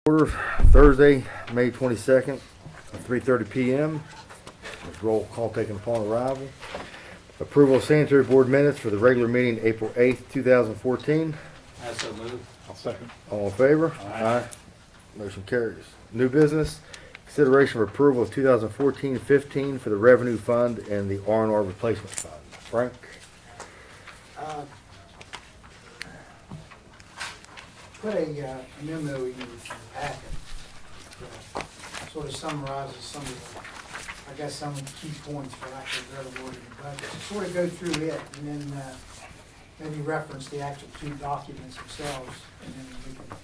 Order Thursday, May 22nd, 3:30 p.m. With roll call taken upon arrival. Approval of sanitary board minutes for the regular meeting April 8th, 2014. I so move. I'll second. All in favor? Aye. Motion carries. New business, consideration of approval of 2014-15 for the revenue fund and the R&R replacement fund. Frank? Put a memo in your packet that sort of summarizes some of the, I guess, some of the key points, for lack of a better word, in the budget. Sort of go through it and then maybe reference the actual two documents themselves, and then we can go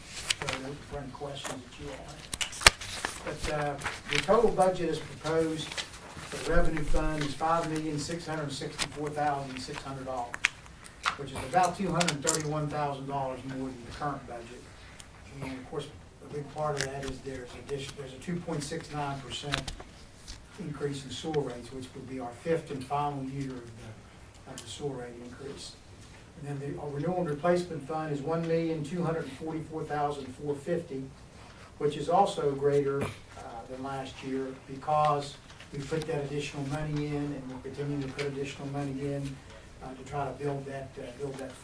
for any questions that you all have. But the total budget is proposed for the revenue fund is $5,664,600. Which is about $231,000 more than the current budget. And of cource, a big part of that is there's a 2.69% increase in sewer rates, which would be our fifth and final year of the sewer rate increase. And then our renewal and replacement fund is $1,244,450, which is also greater than last year because we put that additional money in, and we're continuing to put additional money in to try to build that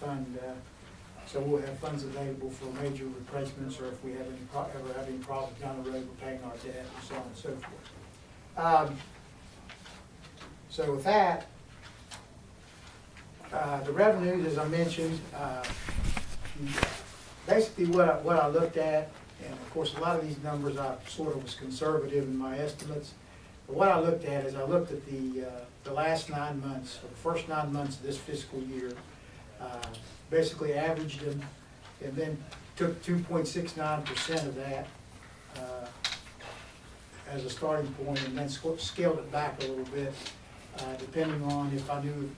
fund. So we'll have funds available for major replacements, or if we have ever have any problems down the road, we're paying our debt and so on and so forth. So with that, the revenues, as I mentioned, basically what I looked at, and of course a lot of these numbers I sort of was conservative in my estimates. But what I looked at is I looked at the last 9 months, or the first 9 months of this fiscal year, basically averaged them, and then took 2.69% of that as a starting point, and then scaled it back a little bit, depending on if I knew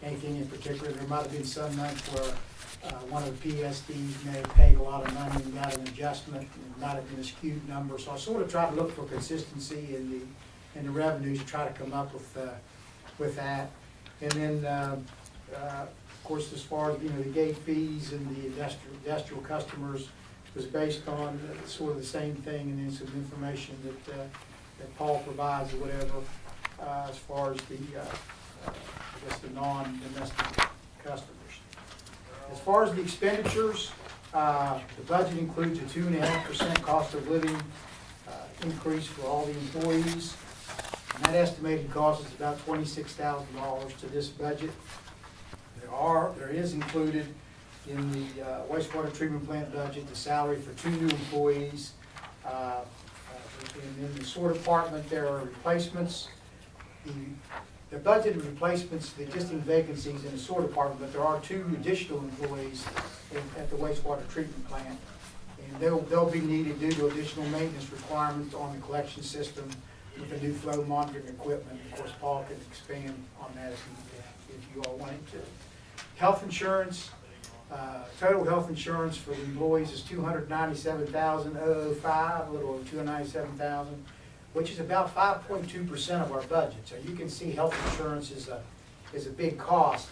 anything in particular. There might have been some months where one of the PSDs may have paid a lot of money and got an adjustment, and might have been a skewed number. So I sort of tried to look for consistency in the revenues, to try to come up with that. And then, of course, as far as, the gate fees and the industrial customers was based on sort of the same thing, and then some information that Paul provides or whatever, as far as I guess the non-domestic customers. As far as the expenditures, the budget includes a 2.5% cost of living increase for all the employees. And that estimated cost is about $26,000 to this budget. There is included in the wastewater treatment plant budget the salary for 2 new employees. And in the sewer department, there are replacements. The budgeted replacements, the existing vacancies in the sewer department, but there are 2 additional employees at the wastewater treatment plant. And they'll be needed due to additional maintenance requirements on the collection system with the new flow monitoring equipment. Of course, Paul can expand on that if you all wanted to. Health insurance, total health insurance for the employees is $297,005, a little over $297,000, which is about 5.2% of our budget. So you can see health insurance is a big cost.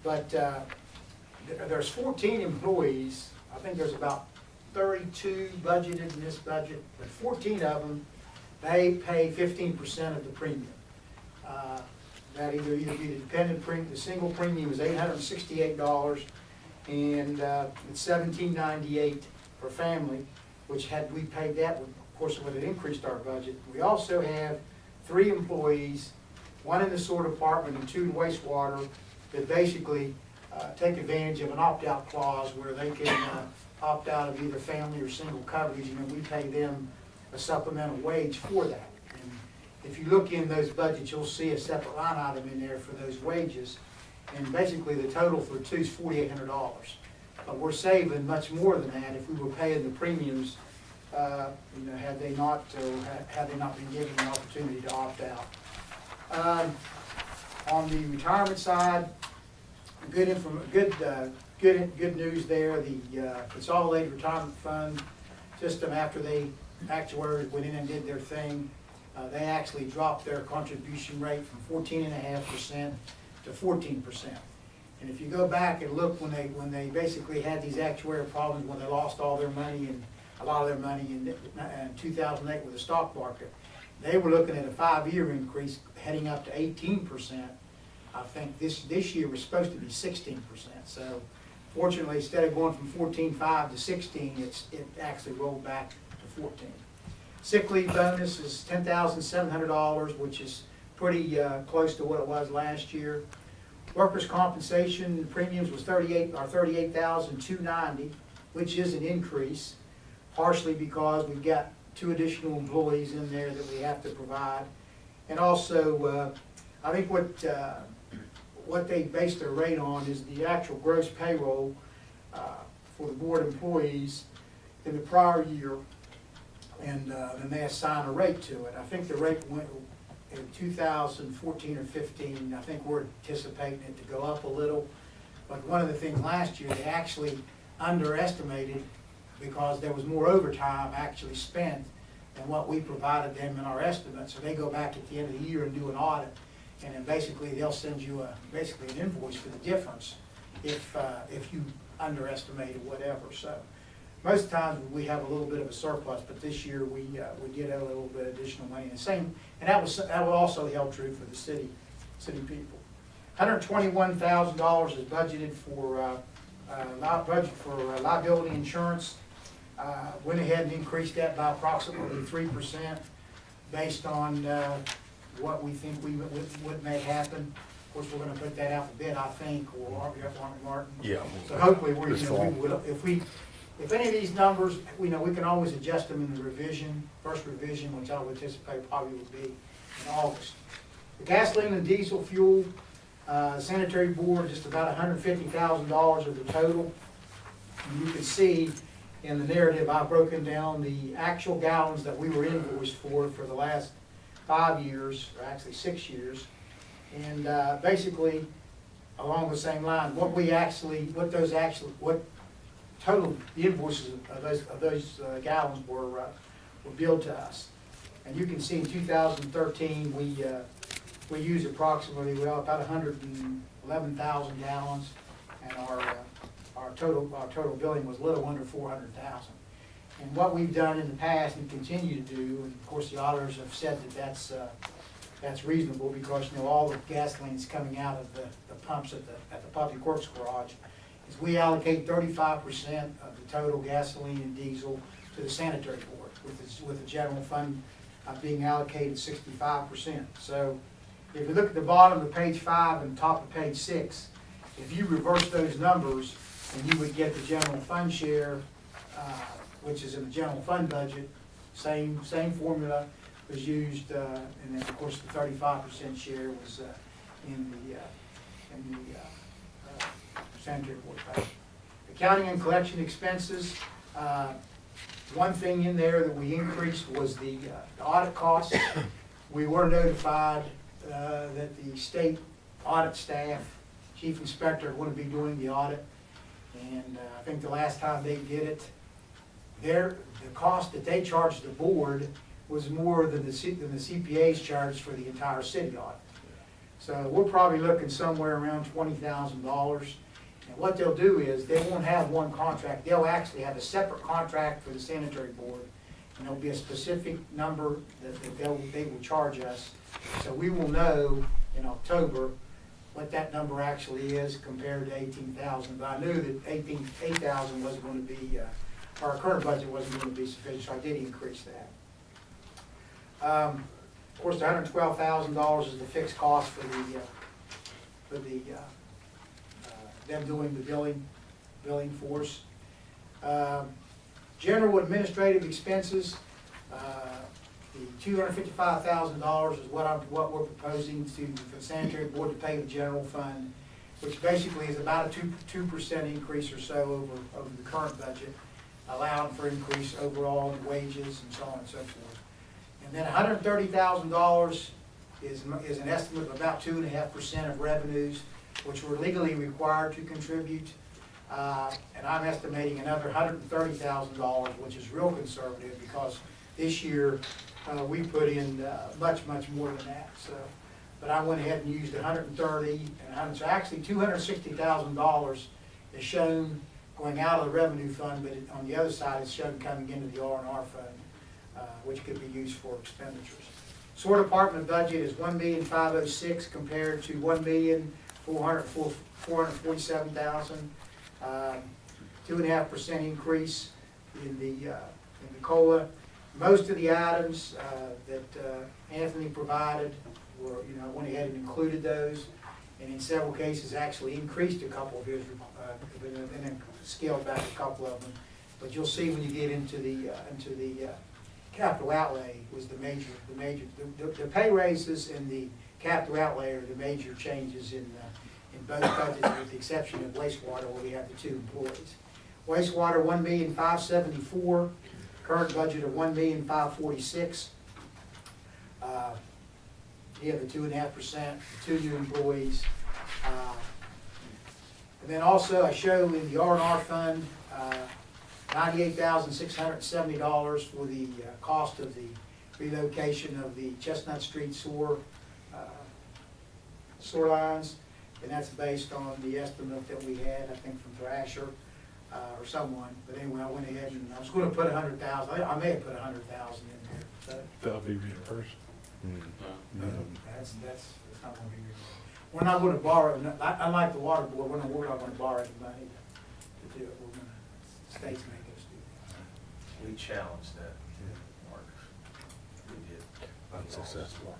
But there's 14 employees. I think there's about 32 budgeted in this budget, but 14 of them, they pay 15% of the premium. That either be the dependent premium, the single premium is $868, and it's $1798 per family, which had we paid that, of course, it would have increased our budget. We also have 3 employees, 1 in the sewer department and 2 in wastewater, that basically take advantage of an opt-out clause where they can opt out of either family or single coverage, and then we pay them a supplemental wage for that. And if you look in those budgets, you'll see a separate line item in there for those wages. And basically the total for 2 is $4,800. But we're saving much more than that if we were paying the premiums, had they not been given the opportunity to opt out. On the retirement side, good news there. The consolidated retirement fund system, after the actuaries went in and did their thing, they actually dropped their contribution rate from 14.5% to 14%. And if you go back and look when they basically had these actuarial problems, when they lost all their money in a lot of their money in 2008 with the stock market. They were looking at a 5-year increase heading up to 18%. I think this year was supposed to be 16%. So fortunately, instead of going from 14.5 to 16, it actually rolled back to 14. Sick leave bonus is $10,700, which is pretty close to what it was last year. Workers' compensation premiums was $38,290, which is an increase, partially because we've got 2 additional employees in there that we have to provide. And also, I think what they base their rate on is the actual gross payroll for the board employees in the prior year, and then they assign a rate to it. I think the rate went in 2014 or 15, I think we're anticipating it to go up a little. But one of the things last year, they actually underestimated because there was more overtime actually spent than what we provided them in our estimate. So they go back at the end of the year and do an audit, and then basically they'll send you basically an invoice for the difference if you underestimated whatever. So most times we have a little bit of a surplus, but this year we did have a little bit of additional money. And that will also help true for the city people. $121,000 is budgeted for liability insurance. Went ahead and increased that by approximately 3% based on what we think what may happen. Of course, we're going to put that out for bid, I think, or aren't we, Martin? Yeah. So hopefully, if any of these numbers, we can always adjust them in the first revision, which I would anticipate probably would be in August. The gasoline and diesel fuel, sanitary board, just about $150,000 of the total. And you can see in the narrative, I've broken down the actual gallons that we were invoiced for the last 5 years, or actually 6 years. And basically, along the same line, what total the invoices of those gallons were billed to us. And you can see in 2013 we used approximately about 111,000 gallons, and our total billing was a little under 400,000. And what we've done in the past and continue to do, and of course the auditors have said that that's reasonable because all the gasoline is coming out of the pumps at the Public Works garage, is we allocate 35% of the total gasoline and diesel to the sanitary board, with the general fund being allocated 65%. So if you look at the bottom of page 5 and top of page 6, if you reverse those numbers, then you would get the general fund share, which is in the general fund budget. Same formula was used, and then of course the 35% share was in the sanitary board budget. Accounting and collection expenses. One thing in there that we increased was the audit costs. We were notified that the state audit staff, chief inspector, would be doing the audit, and I think the last time they did it, the cost that they charged the board was more than the CPA's charged for the entire city audit. So we're probably looking somewhere around $20,000. And what they'll do is they won't have one contract. They'll actually have a separate contract for the sanitary board, and there'll be a specific number that they will charge us. So we will know in October what that number actually is compared to 18,000. But I knew that 8,000 wasn't going to be, our current budget wasn't going to be sufficient, so I did increase that. Of course, the $112,000 is the fixed cost for them doing the billing force. General administrative expenses, the $255,000 is what we're proposing for the sanitary board to pay the general fund, which basically is about a 2% increase or so over the current budget, allowing for increase overall in wages and so on and so forth. And then $130,000 is an estimate of about 2.5% of revenues, which we're legally required to contribute. And I'm estimating another $130,000, which is real conservative because this year we put in much more than that. So, but I went ahead and used 130, and so actually $260,000 is shown going out of the revenue fund, but on the other side, it's shown coming into the R&R fund, which could be used for expenditures. Sewer department budget is $1,506,000 compared to $1,447,000. 2.5% increase in the COLA. Most of the items that Anthony provided were, went ahead and included those, and in several cases actually increased a couple of his, and then scaled back a couple of them. But you'll see when you get into the capital outlay was the pay raises and the capital outlay are the major changes in both budgets, with the exception of wastewater, where we have the 2 employees. Wastewater $1,574,000, current budget of $1,546,000. You have the 2.5%, the 2 new employees. And then also I show in the R&R fund, $98,670 for the cost of the relocation of the Chestnut Street sewer lines. And that's based on the estimate that we had, I think, from Thrasher or someone. But anyway, I went ahead and I was going to put $100,000. I may have put $100,000 in there. But That'll be reimbursed. that's not going to be reimbursed. We're not going to borrow. Unlike the water board, we're not going to borrow any money to do it. We're going to, states make us do that. We challenged that, Mark. We did. Unsuccessful.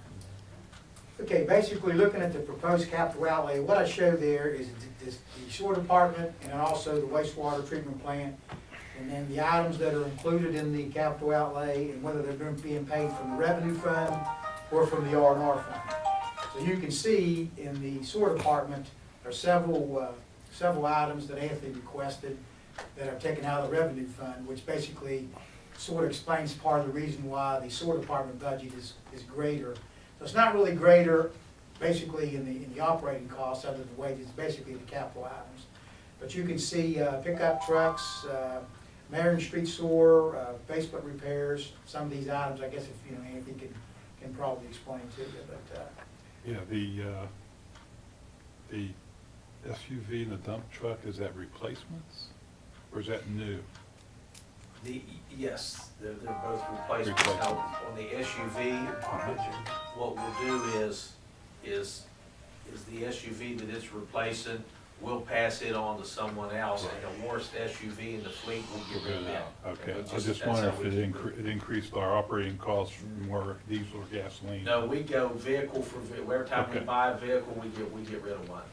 Okay, basically looking at the proposed capital outlay, what I show there is the sewer department and then also the wastewater treatment plant, and then the items that are included in the capital outlay and whether they're being paid from the revenue fund or from the R&R fund. So you can see in the sewer department, there are several items that Anthony requested that are taken out of the revenue fund, which basically sort of explains part of the reason why the sewer department budget is greater. So it's not really greater, basically, in the operating costs other than wages, basically the capital items. But you can see pickup trucks, Marion Street sewer, basement repairs, some of these items, I guess if, Anthony can probably explain to you, but. Yeah, the SUV and the dump truck, is that replacements or is that new? Yes, they're both replacements. Now, on the SUV, what we'll do is the SUV that it's replacing, we'll pass it on to someone else, and the worst SUV in the fleet will get rid of that. Okay, And we I just that's wonder how if we it do it increased our operating costs from more diesel or gasoline. No, we go vehicle for vehicle. Every time we Okay. buy a vehicle, we get rid of one.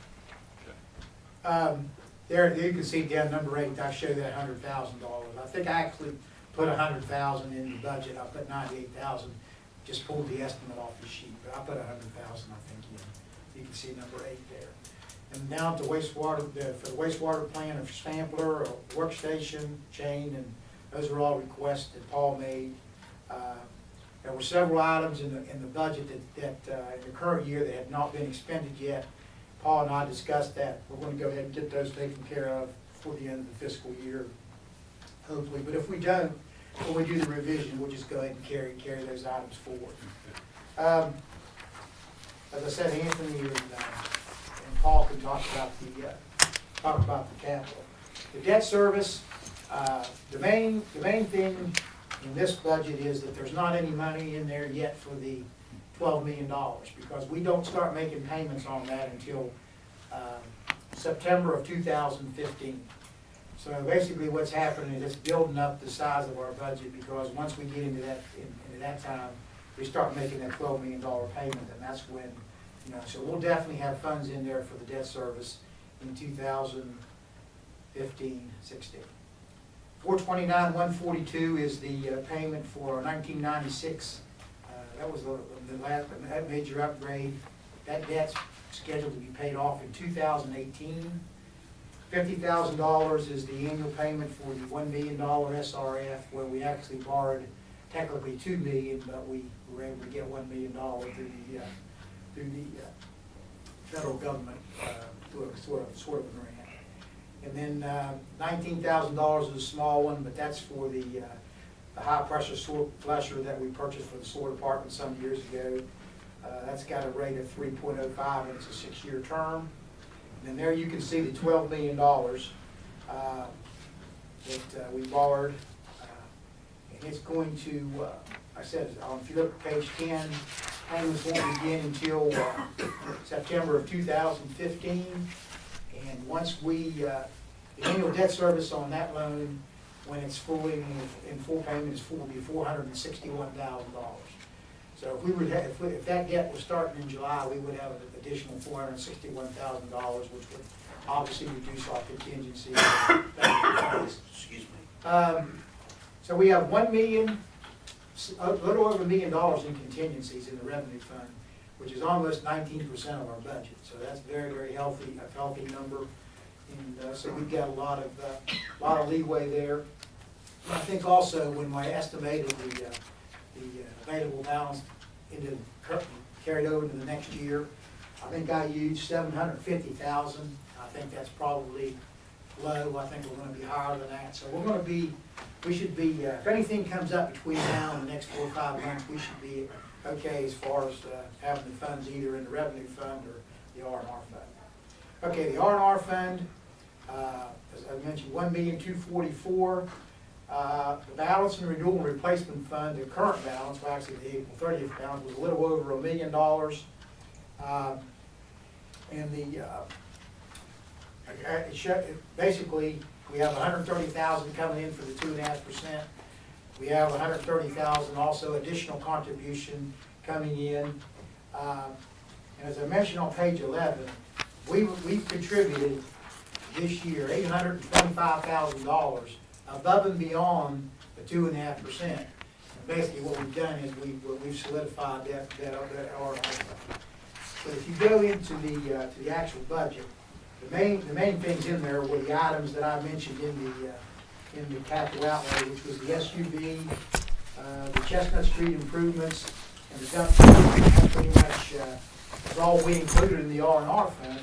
There you can see down number 8, I show that $100,000. I think I actually put $100,000 in the budget. I put $98,000, just pulled the estimate off the sheet, but I put $100,000, I think, in. You can see number 8 there. And down to wastewater, for the wastewater plant, a sampler, a workstation, chain, and those are all requests that Paul made. There were several items in the budget that in the current year that had not been expended yet. Paul and I discussed that. We're going to go ahead and get those taken care of before the end of the fiscal year, hopefully. But if we don't, when we do the revision, we'll just go ahead and carry those items forward. As I said, Anthony and Paul can talk about the capital. The debt service, the main thing in this budget is that there's not any money in there yet for the $12 million, because we don't start making payments on that until September of 2015. So basically what's happening is it's building up the size of our budget, because once we get into that time, we start making that $12 million payment, and that's when, so we'll definitely have funds in there for the debt service in 2015, 16. 429,142 is the payment for 1996. That was that major upgrade. That debt's scheduled to be paid off in 2018. $50,000 is the annual payment for the $1 million SRF, where we actually borrowed technically $2 million, but we were able to get $1 million through the federal government through a sort of a grant. And then $19,000 is a small one, but that's for the high pressure sewer flusher that we purchased for the sewer department some years ago. That's got a rate of 3.05, and it's a 6-year term. And then there you can see the $12 million. that we borrowed. And it's going to, I said, if you look at page 10, payments won't begin until September of 2015. And once we, the annual debt service on that loan, when it's fully in full payment, will be $461,000. So if we would have, if that debt was starting in July, we would have an additional $461,000, which would obviously reduce our contingency. Excuse me. So we have a little over $1 million in contingencies in the revenue fund, which is almost 19% of our budget. So that's very, very healthy, a healthy number. And so we've got a lot of leeway there. And I think also when I estimated the available balance carried over to the next year, I think I used $750,000. I think that's probably low. I think we're going to be higher than that. So we should be, if anything comes up between now and the next 4 or 5 months, we should be okay as far as having the funds either in the revenue fund or the R&R fund. Okay, the R&R fund, as I mentioned, $1,244,000. The balance in the renewal and replacement fund, the current balance, well actually the April 30th balance, was a little over $1 million. And basically, we have $130,000 coming in for the 2.5%. We have $130,000 also additional contribution coming in. And as I mentioned on page 11, we've contributed this year $825,000 above and beyond the 2.5%. And basically, what we've done is we've solidified that R&R fund. But if you go into the actual budget, the main things in there were the items that I mentioned in the capital outlay, which was the SUV, the Chestnut Street improvements, and the dump truck. That pretty much is all we included in the R&R fund,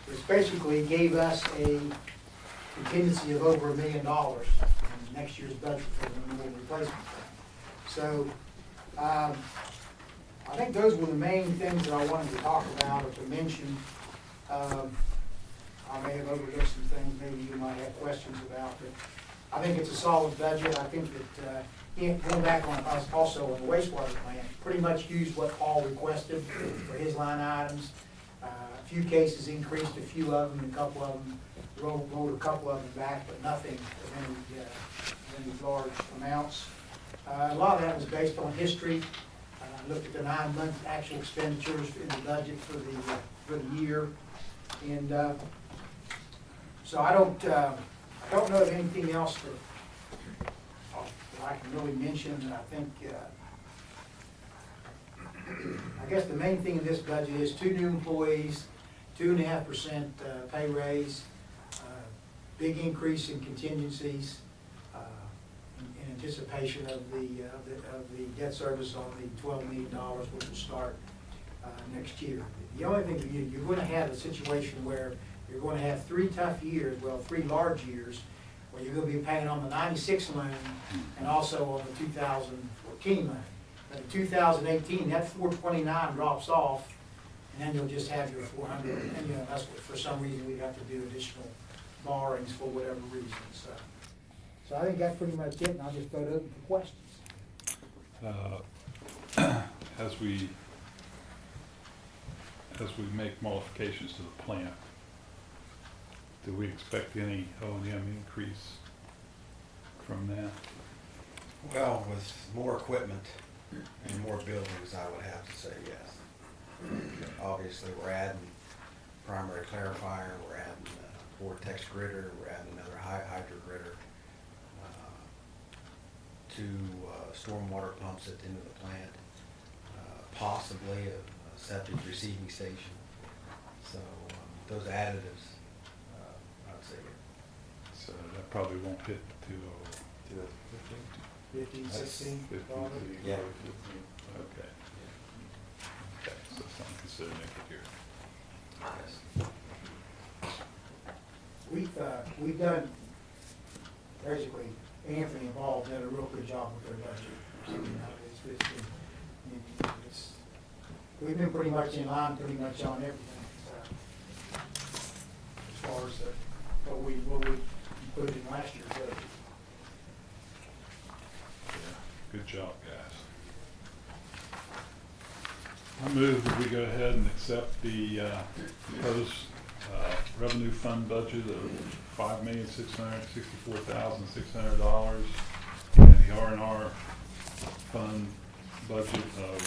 which basically gave us a contingency of over $1 million in next year's budget for the renewal replacement fund. So I think those were the main things that I wanted to talk about or to mention. I may have overlooked some things maybe you might have questions about, but I think it's a solid budget. I think that going back on us also on the wastewater plant, pretty much used what Paul requested for his line items. A few cases increased a few of them, a couple of them rolled a couple of them back, but nothing of any large amounts. A lot of that was based on history. I looked at the 9-month actual expenditures in the budget for the year, and so I don't know of anything else that I can really mention. I think I guess the main thing in this budget is 2 new employees, 2.5% pay raise, big increase in contingencies in anticipation of the debt service on the $12 million, which will start next year. The only thing you're going to have a situation where you're going to have 3 tough years, well, 3 large years, where you're going to be paying on the 96 loan and also on the 2014 loan. But in 2018, that 429 drops off, and then you'll just have your 400. And that's what, for some reason, we have to do additional borrowings for whatever reason. So I think that's pretty much it, and I'll just go to open for questions. As we make modifications to the plant, do we expect any O&M increase from that? Well, with more equipment and more buildings, I would have to say yes. Obviously, we're adding primary clarifier, we're adding vortex gritter, we're adding another hydro gritter, 2 stormwater pumps at the end of the plant, possibly a septic receiving station. So those additives, I'd say. So that probably won't hit to 15, 16. Yeah. Okay. Okay, so something to consider next year. We've done, basically, Anthony involved did a real good job with their budget. We've been pretty much in line, pretty much on everything. As far as what we included in last year's budget. Good job, guys. I move that we go ahead and accept the proposed revenue fund budget of $5,664,600 and the R&R fund budget of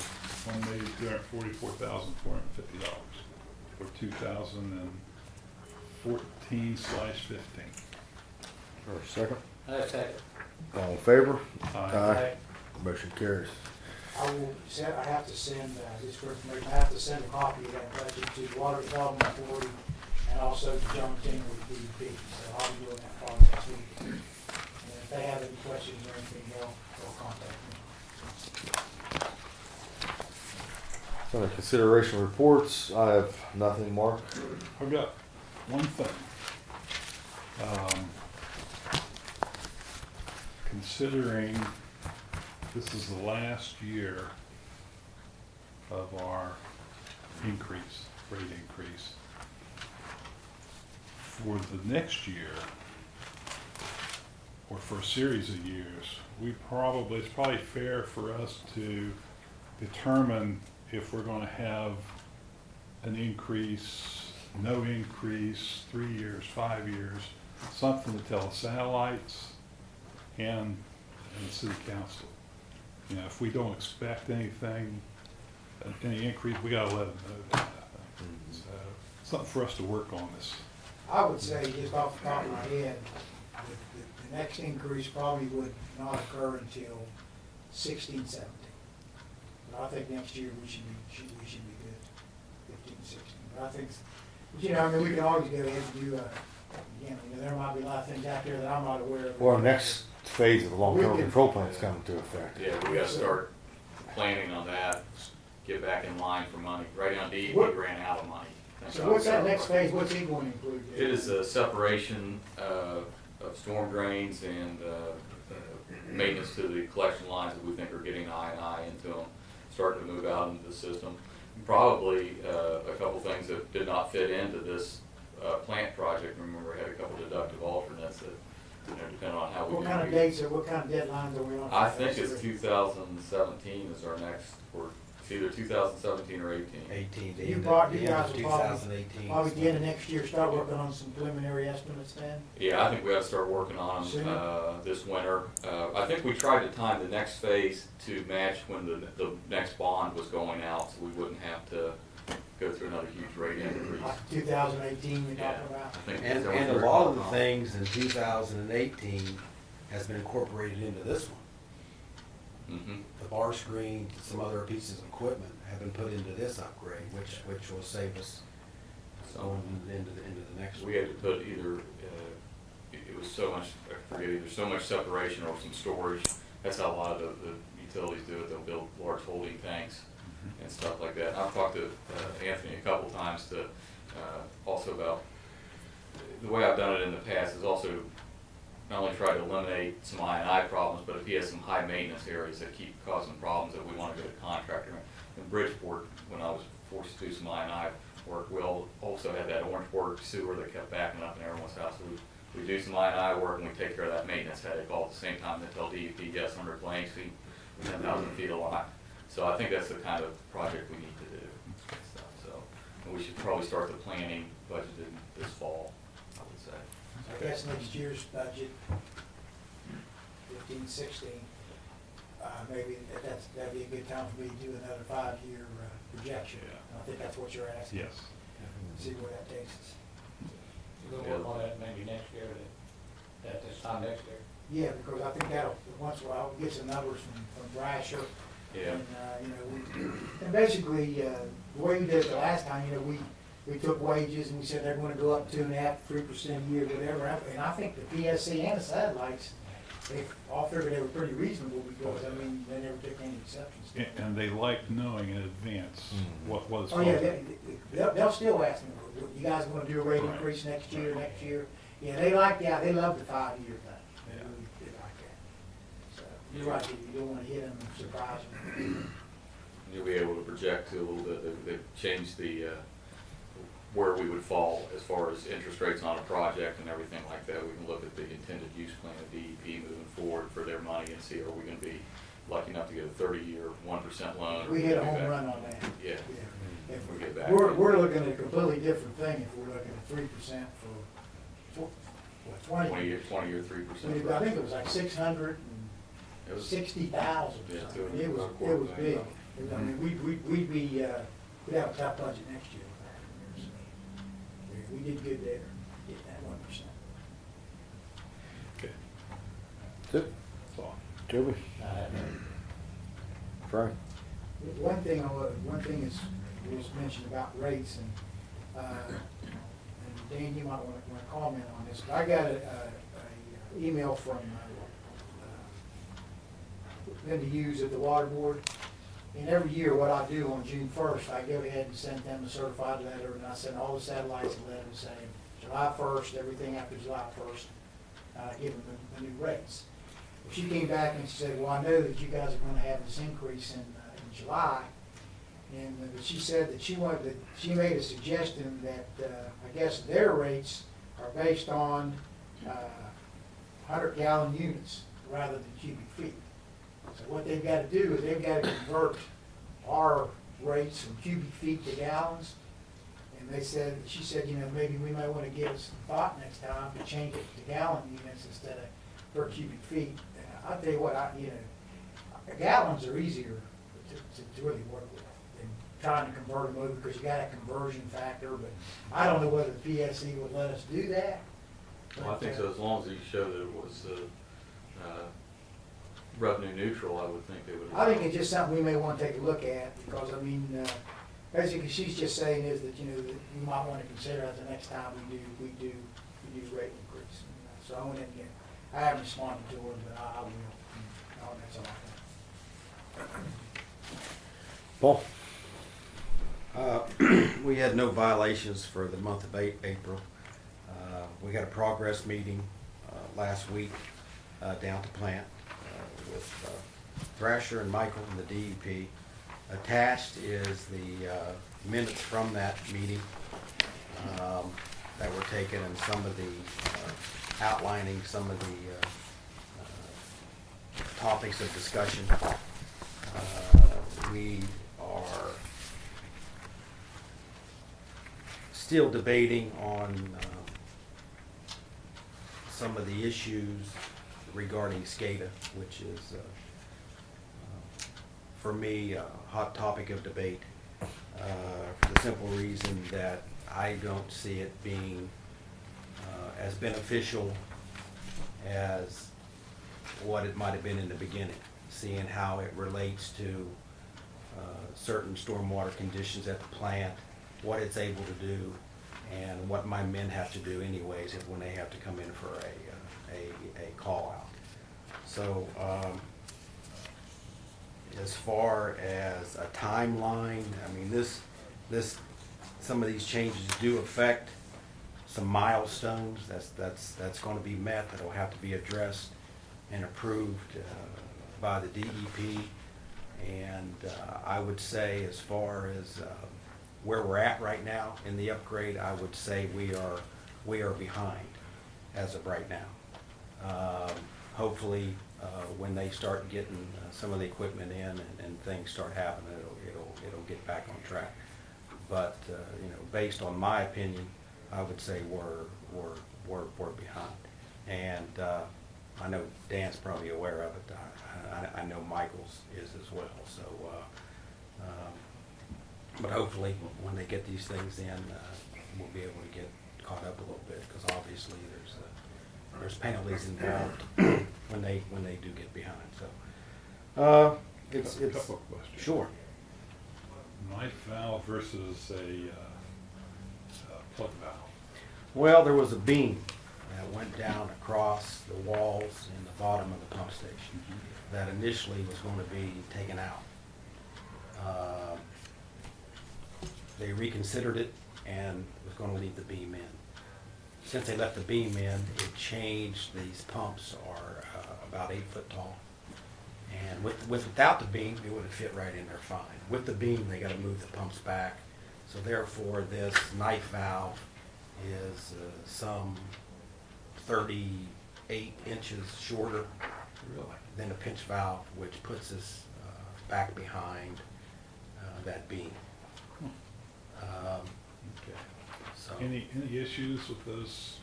$1,244,450 for 2014/15. Or a second? I second. All in favor? Aye. Motion carries. I have to send, just for information, I have to send a copy of that budget to the Water Development Authority and also to John Tingley with DEP. So I'll be doing that for next week. And if they have any questions or anything, they'll contact me. So, under consideration reports, I have nothing, Mark. I've got one thing. Considering this is the last year of our rate increase, for the next year, or for a series of years, it's probably fair for us to determine if we're gonna have an increase, no increase, 3 years, 5 years, something to tell the satellites and the city council. You know, if we don't expect anything, any increase, we gotta let them know that. So, something for us to work on this. I would say, just off the top of my head, the next increase probably would not occur until 16, 17. But I think next year we should be good, 15, 16. But I think, we can always go ahead and do, there might be a lot of things out there that I'm not aware of. Well, our next phase of the long-term We can- control plan is coming into effect. Yeah, we gotta start planning on that, get back in line for money. Right now, DEP What- ran out of money. So what's that next phase, what's it going to include? It is a separation of storm drains and maintenance to the collection lines that we think are getting I into them, starting to move out into the system. Probably a couple things that did not fit into this plant project. Remember, we had a couple deductive alternates that, depending on how we do. What kind of dates or what kind of deadlines are we on? I think it's 2017 is our next, or it's either 2017 or 18. 18, You the guys end will of 2018. Probably at the end of next year, start working on some preliminary estimates then? Yeah, I think we ought to start working on them Sooner? this winter. I think we tried to time the next phase to match when the next bond was going out, so we wouldn't have to go through another huge rate increase. Like 2018 you're Yeah, talking about? I think And that was a very lot of the common. things in 2018 has been incorporated into this one. Mhm. The bar screen, some other pieces of equipment have been put into this upgrade, which will save us going into the next one. We had to put either, it was so much, I forget, either so much separation or some storage. That's how a lot of the utilities do it. They'll build large holding tanks and stuff like that. I've talked to Anthony a couple times to also about, the way I've done it in the past is also not only try to eliminate some I&I problems, but if he has some high maintenance areas that keep causing problems that we want to go to contractor. In Bridgeport, when I was forced to do some I&I work, we also had that Orangeburg sewer that kept backing up in everyone's house. So we do some I&I work and we take care of that maintenance headache all at the same time to tell DEP, yes, 100 playing feet, 10,000 feet of line. So I think that's the kind of project we need to do. So and we should probably start the planning budgeted this fall, I would say. I guess next year's budget, 15, 16, maybe that'd be a good time for me to do another 5-year projection. Yeah. I think that's what you're asking. Yes. See where that takes us. We'll work on that maybe next year, at this time next year. Yeah, because I think that'll, once in a while, we'll get some numbers from Brasher. Yeah. And, and basically, the way we did it the last time, we took wages and we said they're gonna go up 2.5%, 3% a year, whatever. And I think the PSC and the satellites, they all figured they were pretty reasonable because, they never took any exceptions. And they like knowing in advance what was. Oh, yeah, they'll still ask me, you guys wanna do a rate Right. increase next year? Yeah, they love the 5-year thing. They Yeah. really did like that. So, you're right, you don't wanna hit them and surprise them. You'll be able to project to a little bit. They've changed the where we would fall as far as interest rates on a project and everything like that. We can look at the intended use plan of DEP moving forward for their money and see, are we gonna be lucky enough to get a 30-year 1% loan? or We hit a we home back- run on that. Yeah. Yeah. If We get back. We're looking at a completely different thing if we're looking at 3% for, what, 20? 20-year 3%. I think it was like 660,000 It was- or Yeah, something. it It was was big. I mean, we'd have a tough budget next year with that. So we did good there, getting that 1%. Okay, That's it. that's all. Toby? I have no- Frank? One thing is, was mentioned about rates, and Dan, you might want to comment on this, but I got a email from Linda Hughes at the Water Board, and every year what I do on June 1st, I go ahead and send them a certified letter, and I send all the satellites a letter saying July 1st, everything after July 1st, give them the new rates. She came back and she said, well, I know that you guys are going to have this increase in July. And she said that she made a suggestion that, I guess their rates are based on 100-gallon units rather than cubic feet. So what they've got to do is they've got to convert our rates from cubic feet to gallons. And she said, maybe we might want to give it some thought next time to change it to gallon units instead of per cubic feet. I'll tell you what, gallons are easier to really work with than trying to convert them over, because you got a conversion factor, but I don't know whether the PSC would let us do that. Well, I think so, as long as you show that it was revenue neutral, I would think they would. I think it's just something we may want to take a look at, because, basically, she's just saying is that, that you might want to consider that the next time we do rate increase. So I went in again. I haven't responded to her, but I will. That's all I think. Paul? We had no violations for the month of April. We had a progress meeting last week down at the plant with Thrasher and Michael and the DEP. Attached is the minutes from that meeting that were taken, and some of the outlining some of the topics of discussion. We are still debating on some of the issues regarding SCADA, which is, for me, a hot topic of debate, for the simple reason that I don't see it being as beneficial as what it might have been in the beginning, seeing how it relates to certain stormwater conditions at the plant, what it's able to do, and what my men have to do anyways when they have to come in for a call out. So as far as a timeline, I mean, some of these changes do affect some milestones that's going to be met, that'll have to be addressed and approved by the DEP. And I would say, as far as where we're at right now in the upgrade, I would say we are behind as of right now. Hopefully, when they start getting some of the equipment in and things start happening, it'll get back on track. But based on my opinion, I would say we're behind. And I know Dan's probably aware of it. I know Michael's is as well. So, but hopefully, when they get these things in, we'll be able to get caught up a little bit, because obviously there's penalties involved when they do get behind. So, it's A couple of questions. sure. Knife valve versus a plug valve. Well, there was a beam that went down across the walls in the bottom of the pump station that initially was going to be taken out. They reconsidered it and was going to leave the beam in. Since they left the beam in, it changed. These pumps are about 8 foot tall. And without the beam, it would have fit right in there fine. With the beam, they got to move the pumps back So therefore, this knife valve is some 38 inches shorter Really? than a pinch valve, which puts us back behind that beam. Okay. So Any issues with those,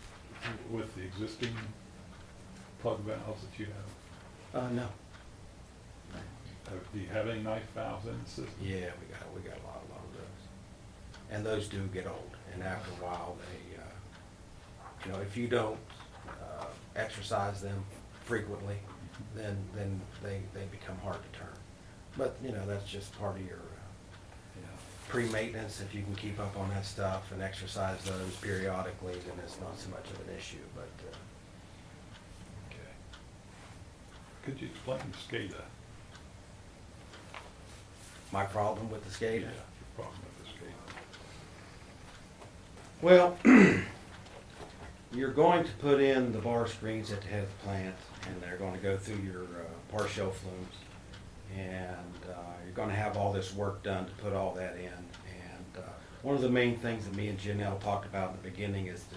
with the existing plug valves that you have? no. Do you have any knife valves in the system? Yeah, we got a lot of those, and those do get old. And after a while, they, you know, if you don't exercise them frequently, then they become hard to turn. But you know, that's just part of your Yeah. pre-maintenance. If you can keep up on that stuff and exercise those periodically, then it's not so much of an issue. But Okay. Could you explain the SCADA? my problem with the SCADA. Yeah, your problem with the SCADA. Well, you're going to put in the bar screens at the head of the plant, and they're going to go through your par shelf looms, and you're going to have all this work done to put all that in. And one of the main things that me and Janelle talked about in the beginning is to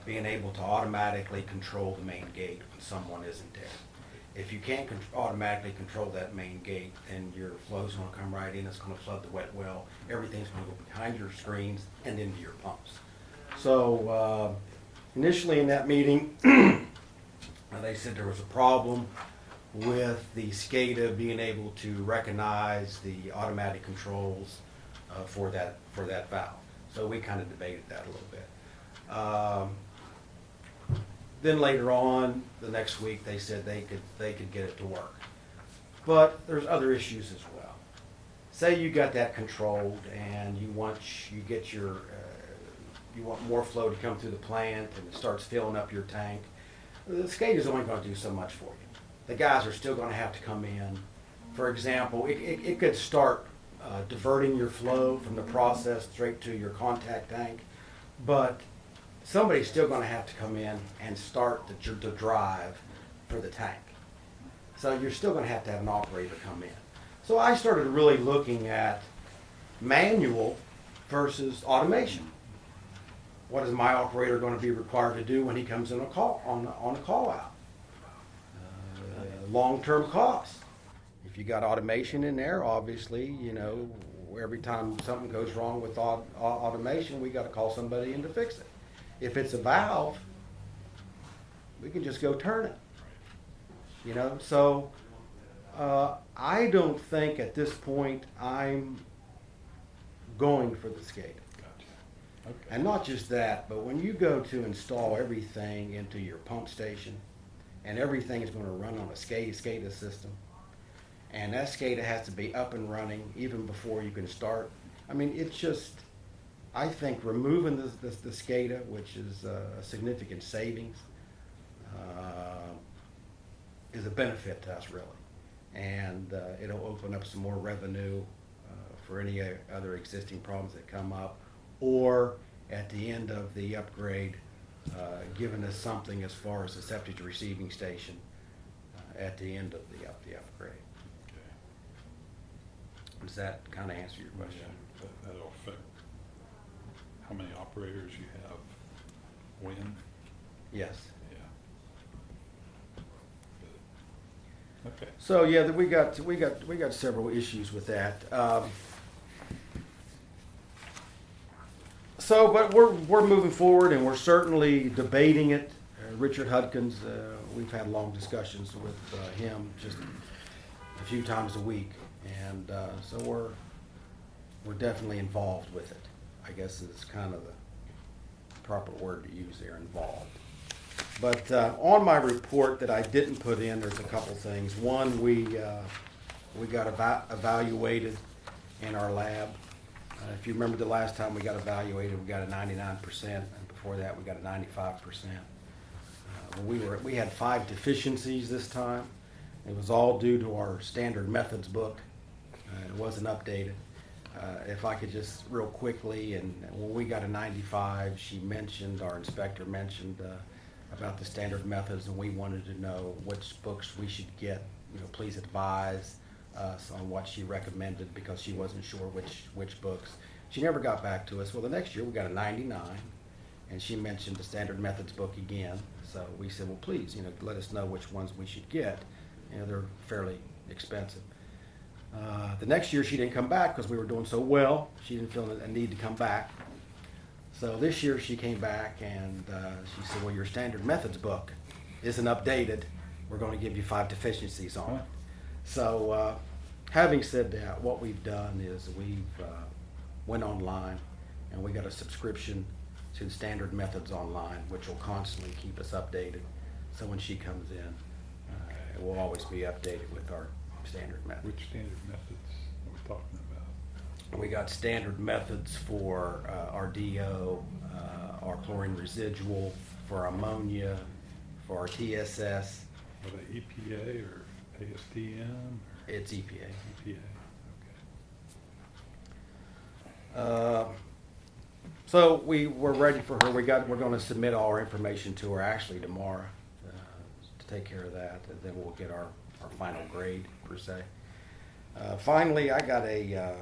being able to automatically control the main gate when someone isn't there. If you can't automatically control that main gate, then your flow's going to come right in. It's going to flood the wet well. Everything's going to go behind your screens and into your pumps. So initially in that meeting, they said there was a problem with the SCADA being able to recognize the automatic controls for that valve. So we kind of debated that a little bit. Then later on, the next week, they said they could get it to work. But there's other issues as well. Say you got that controlled and you want more flow to come through the plant and it starts filling up your tank. The SCADA is only going to do so much for you. The guys are still going to have to come in. For example, it could start diverting your flow from the process straight to your contact tank, but somebody's still going to have to come in and start the drive for the tank. So you're still going to have an operator come in. So I started really looking at manual versus automation. What is my operator going to be required to do when he comes in on a call out? Long-term costs. If you got automation in there, obviously, you know, every time something goes wrong with automation, we got to call somebody in to fix it. If it's a valve, we can just go turn it. You know, so I don't think at this point I'm going for the SCADA. Gotcha. Okay. And not just that, but when you go to install everything into your pump station, and everything is going to run on a SCADA system, and that SCADA has to be up and running even before you can start. I mean, it's just, I think removing the SCADA, which is a significant savings, is a benefit to us really. And it'll open up some more revenue for any other existing problems that come up, or at the end of the upgrade, giving us something as far as the septic receiving station at the end of the upgrade. Okay. Does that kind of answer your question? Yeah, that'll affect how many operators you have when? Yes. Yeah. Good. Okay. So yeah, we got several issues with that. But we're moving forward, and we're certainly debating it. Richard Hudkins, we've had long discussions with him just a few times a week, and so we're definitely involved with it. I guess is kind of the proper word to use there, involved. But on my report that I didn't put in, there's a couple things. One, we got evaluated in our lab. If you remember the last time we got evaluated, we got a 99%, and before that we got a 95%. We had 5 deficiencies this time. It was all due to our standard methods book. It wasn't updated. If I could just real quickly, and when we got a 95, our inspector mentioned about the standard methods, and we wanted to know which books we should get. You know, please advise us on what she recommended, because she wasn't sure which books. She never got back to us. Well, the next year we got a 99, and she mentioned the standard methods book again. So we said, well, please, let us know which ones we should get. They're fairly expensive. The next year she didn't come back because we were doing so well. She didn't feel a need to come back. So this year she came back and she said, well, your standard methods book isn't updated. We're going to give you 5 deficiencies on it. So having said that, what we've done is we've went online and we got a subscription to the standard methods online, which will constantly keep us updated. So when she comes in, it will always be updated with our standard methods. Which standard methods are we talking about? We got standard methods for our DO, our chlorine residual, for ammonia, for our TSS. Are they EPA or ASTM? It's EPA. EPA, So we're ready for her. We're going to submit all our information to her actually tomorrow to take care of that, and then we'll get our final grade per se. Finally, I got a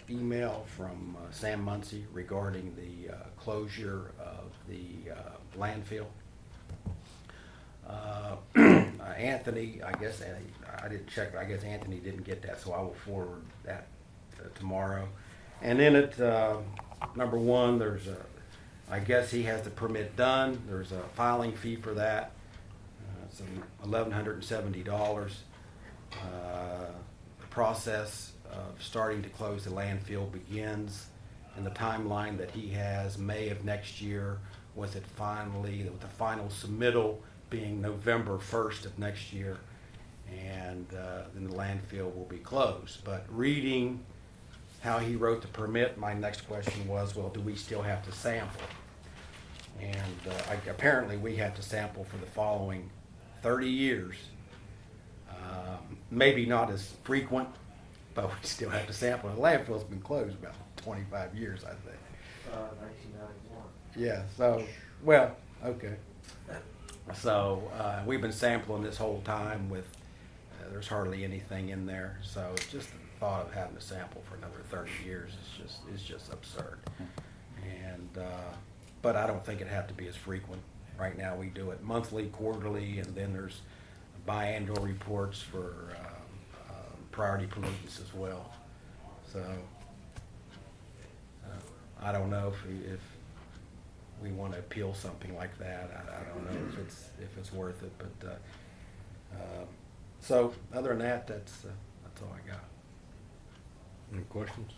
email from Sam Muncie regarding the closure of the landfill. Anthony, I guess, I didn't check, but I guess Anthony didn't get that, so I will forward that tomorrow. And in it, number one, I guess he has the permit done. There's a filing fee for that. It's $1,170. The process of starting to close the landfill begins in the timeline that he has, May of next year, with the final submittal being November 1st of next year, and then the landfill will be closed. But reading how he wrote the permit, my next question was, well, do we still have to sample? And apparently we have to sample for the following 30 years. Maybe not as frequent, but we still have to sample. The landfill's been closed about 25 years, I think. 1991. Yeah, so, well, okay. So we've been sampling this whole time with, there's hardly anything in there. So just the thought of having to sample for another 30 years is just absurd. And but I don't think it'd have to be as frequent. Right now we do it monthly, quarterly, and then there's biannual reports for priority pollutants as well. So I don't know if we want to appeal something like that. I don't know if it's worth it, but so other than that, that's all I got. Any questions?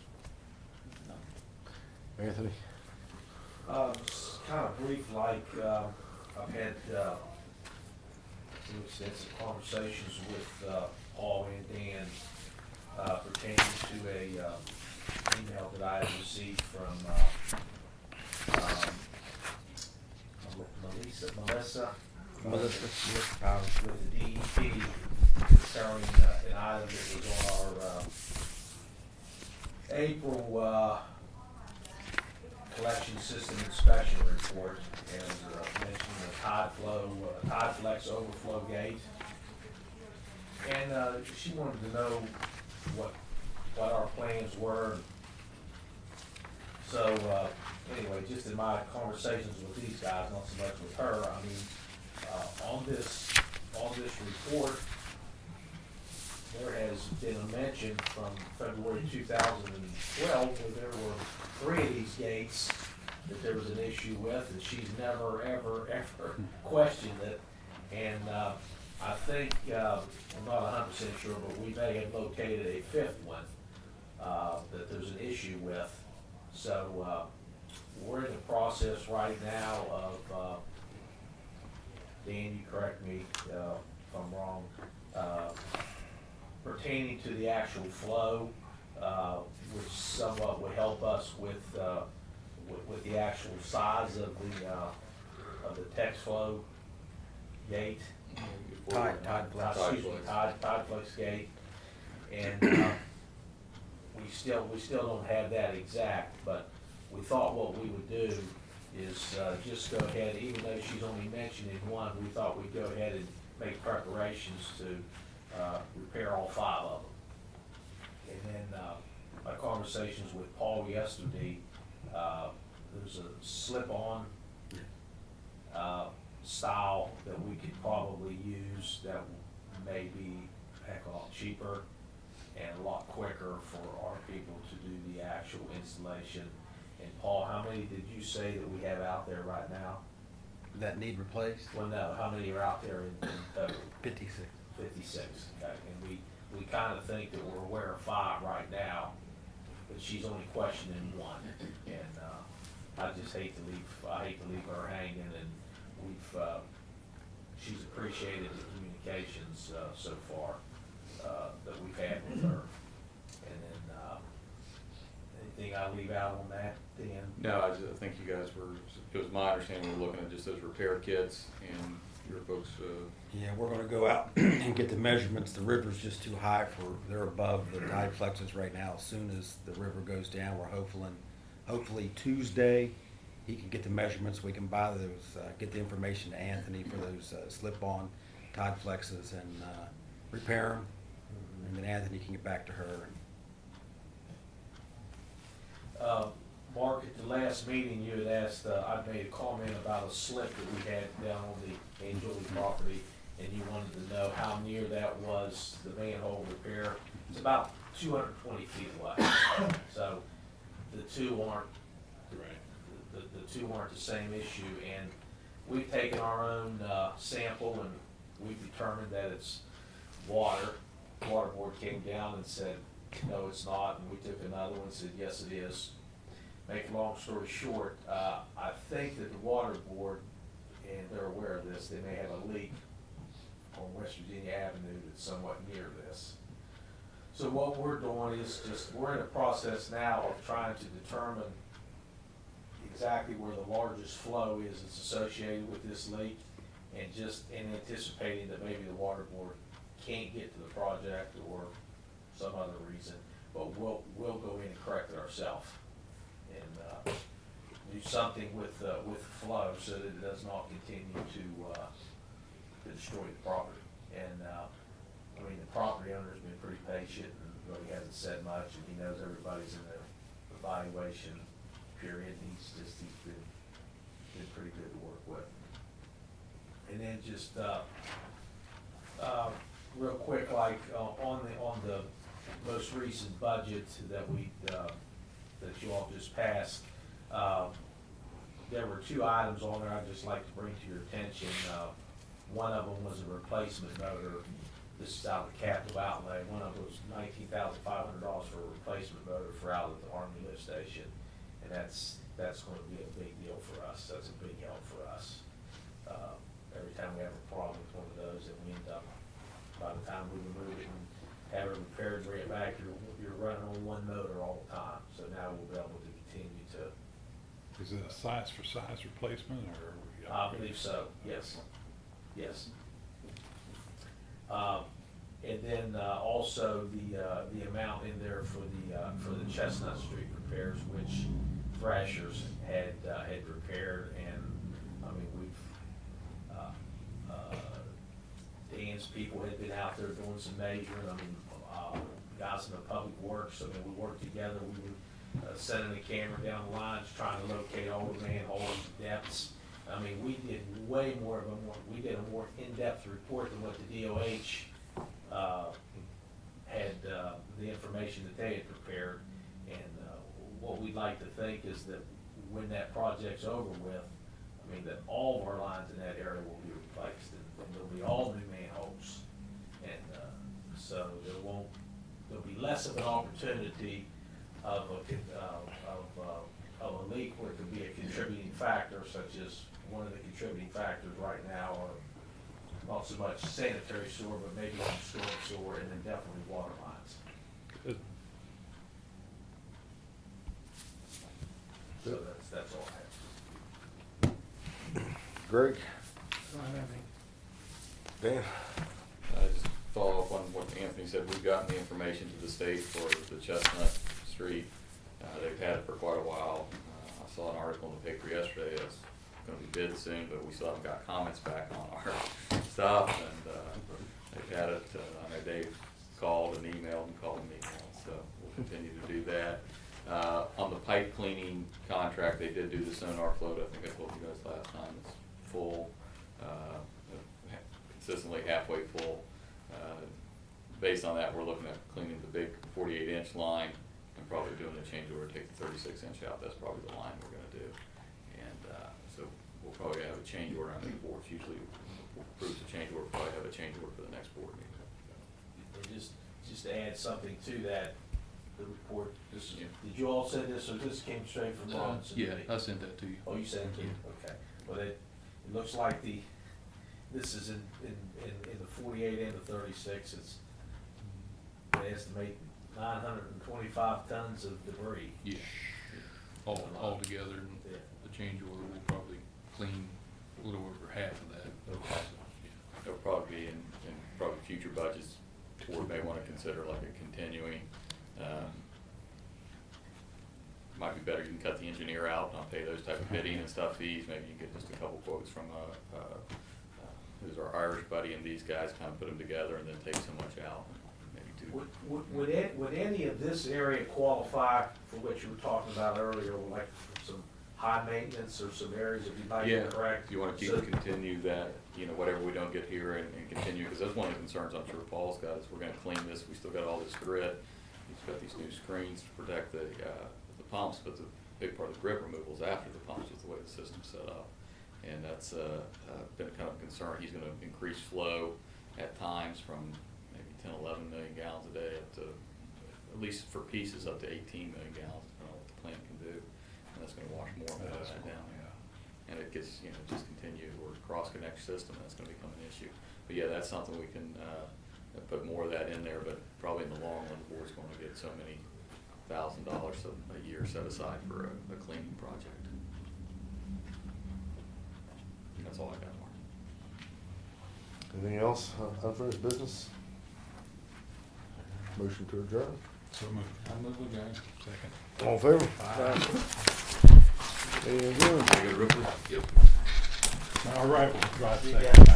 Anthony? Kind of brief, like, I've had extensive conversations with Paul and Dan pertaining to a email that I had received from Melissa with the DEP concerning an item that was on our April collection system inspection report, and mentioned the tide flex overflow gate. And she wanted to know what our plans were. So anyway, just in my conversations with these guys, not so much with her, I mean, on this report, there has been a mention from February 2012 where there were 3 of these gates that there was an issue with, and she's never, ever, ever questioned it. And I think, I'm not 100% sure, but we may have located a 5th one that there's an issue with. So we're in the process right now of, Dan, you correct me if I'm wrong, pertaining to the actual flow, which somewhat would help us with the actual size of the text flow gate. Tide flex gate. And we still don't have that exact, but we thought what we would do is just go ahead, even though she's only mentioning one, we thought we'd go ahead and make preparations to repair all 5 of them. And then my conversation conversations with Paul yesterday. There's a slip-on style that we could probably use that may be a heck of a lot cheaper and a lot quicker for our people to do the actual installation. And Paul, how many did you say that we have out there right now? That need replaced? Well, no, how many are out there in total? 56. 56, okay, and we kind of think that we're aware of 5 right now, but she's only questioning 1, and, I just hate to leave her hanging, and she's appreciated the communications, so far, that we've had with her. And then, anything I leave out on that, Dan? No, I think you guys were, it was my understanding we were looking at just those repair kits, and your folks, Yeah, we're gonna go out and get the measurements. The river's just too high they're above the tide flexes right now. As soon as the river goes down, we're hopefully Tuesday, he can get the measurements. We can buy those, get the information to Anthony for those slip-on tide flexes and repair them. And then Anthony can get back to her. Mark, at the last meeting, you had asked, I made a comment about a slip that we had down on the Angel property, and you wanted to know how near that was the manhole repair. It's about 220 feet away. So the two aren't, the two aren't the same issue, and we've taken our own sample, and we've determined that it's water. The water board came down and said, no, it's not, and we took another one and said, yes, it is. Make a long story short, I think that the water board, and they're aware of this, they may have a leak on West Virginia Avenue that's somewhat near this. So what we're doing is we're in a process now of trying to determine exactly where the largest flow is that's associated with this leak, and anticipating that maybe the water board can't get to the project or some other reason, but we'll go in and correct it ourselves and do something with flow so that it does not continue to destroy the property. And I mean, the property owner's been pretty patient and really hasn't said much, and he knows everybody's in the evaluation period. And he's been pretty good to work with. And then just real quick, like on the most recent budget that that you all just passed, there were 2 items on there I'd just like to bring to your attention. One of them was a replacement motor. This is out of the capital outlay. One of them was $19,500 for a replacement motor for out at the Army lift station, and that's going to be a big deal for us. That's a big help for us. Every time we have a problem with one of those, and we end up, by the time we remove it and have it repaired, bring it back, you're running on one motor all the time. So now we'll be able to continue to. Is it a size for size replacement, or? I believe so, yes, yes. And then also the amount in there for the Chestnut Street repairs, which Thrashers had repaired, and I mean Dan's people had been out there doing some measuring. I mean, guys in the public works. I mean, we worked together. We were sending the camera down the lines, trying to locate all the manholes, depths. I mean, we did way more of we did a more in-depth report than what the DOH had the information that they had prepared. And what we'd like to think is that when that project's over with, I mean, that all of our lines in that area will be replaced, and there'll be all new manholes. And so there'll be less of an opportunity of a leak where it could be a contributing factor, such as one of the contributing factors right now are not so much sanitary sewer, but maybe some storm sewer, and then definitely water lines. Good. So that's all I have. Greg? Dan? just follow up on what Anthony said, we've gotten the information to the state for the Chestnut Street. They've had it for quite a while. I saw an article in the paper yesterday, it's gonna be bid soon, but we still haven't got comments back on our stuff, and they've had it, I know Dave called and emailed and called and emailed, so we'll continue to do that. pipe cleaning contract, they did do the sonar float, I think I told you guys last time, it's full, consistently halfway full. Based on that, we're looking at cleaning the big 48-inch line and probably doing a change order, take the 36-inch out, that's probably the line we're gonna do. And, so we'll probably have a change order, I think the board's usually approves a change order, probably have a change order for the next board meeting. And just to add something to that, the report, this is, Yeah. did you all send this, or this came straight from Robinson? Yeah, I sent that to you. Oh, you sent it to me, okay. Well, it looks like this is in the 48 and the 36, they estimate 925 tons of debris. Yeah, all together, and Yeah. the change order will probably clean a little over half of that. Okay. There'll probably be in probably future budgets, board may wanna consider like a continuing, might be better, you can cut the engineer out, not pay those type of bidding and stuff fees, maybe you get just a couple quotes from, who's our Irish buddy, and these guys kind of put them together and then take so much out, maybe two. Would any of this area qualify for what you were talking about earlier, like some high maintenance or some areas that you'd like Yeah, to correct? if you wanna keep, So- continue that, you know, whatever we don't get here and continue, because that's one of the concerns I'm sure Paul's got, is we're gonna clean this, we still got all this grit. He's got these new screens to protect the pumps, but the big part of the grit removal is after the pumps, is the way the system's set up. And that's, been kind of a concern, he's gonna increase flow at times from maybe 10, 11 million gallons a day up to, at least for pieces, up to 18 million gallons, depending on what the plant can do. And that's gonna wash more and more of that down. And it gets, you know, just continue, or cross-connect system, that's gonna become an issue. But yeah, that's something we can, put more of that in there, but probably in the long run, the board's gonna get so many $1,000 a year set aside for a cleaning project. That's all I got, Mark. Anything else, unfinished business? Motion to adjourn. So moved. I move with Gary. Second. All in favor? Meeting adjourned. Very good, Ripley? Yep. All right, we'll drive See second. ya.